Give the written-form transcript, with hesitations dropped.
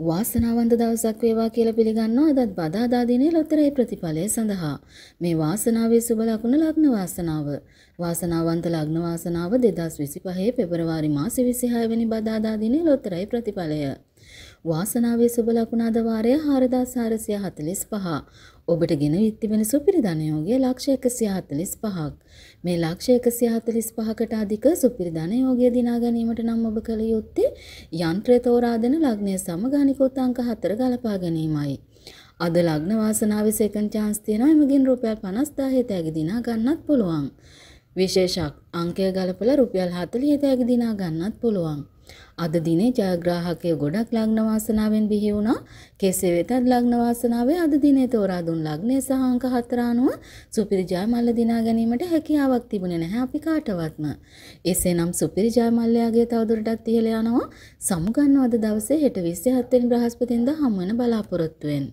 වාසනාවන්ත දවසක් වේවා කියලා පිළිගන්නවා අදත් බදාදා දිනේ ලොතරැයි ප්‍රතිඵලය සඳහා. මේ වාසනාවේ සුබ ලකුණ ලග්න වාසනාව. වාසනාවන්ත ලග්න වාසනාව 2025 පෙබරවාරි මාසේ 26 වෙනි බදාදා දිනේ ලොතරැයි ප්‍රතිඵලය. වාසනාවේ සුබ ලකුණ අද වාරය 4445. ඔබට ගෙන තිබෙන සුපිරි ධනයෝගය ලක්ෂ 145ක්. මේ ලක්ෂ 145කට අධික සුපිරි ධනයෝගය දිනා ගැනීමට නම් ඔබ කළ යුත්තේ යන්ත්‍රය තෝරා දෙන ලග්නය සමග අනිකුත් අංක 4 ගලපා ගැනීමයි. අද ලග්න වාසනාවේ සෙකන්ඩ් chance තියෙනවා. එමගින් රුපියල් 50000 තෑගි දිනා ගන්නත් පුළුවන්. විශේෂ අංකය ගලපලා රුපියල් 40 තෑගි දිනා ගන්නත් පුළුවන්. අද දිනේ ජයග්‍රාහකයෝ ගොඩක් ලග්න වාසනාවෙන් බිහි වුණා. කෙසේ වෙතත් ලග්න වාසනාවේ අද දිනේ තෝරා දුන් ලග්නය සහ අංක 4 අනුව සුපිරි ජයමල්ල දිනා ගැනීමට හැකියාවක් තිබුණේ නැහැ අපි කාටවත්ම. එසේනම් සුපිරි ජයමල්ලයාගේ තවදුරටත් ඉහළ යනවා. සමුගන්නව අද දවසේ හෙට 27 වෙනි බ්‍රහස්පතින්දා හමු වෙන බලාපොරොත්තු වෙන්න.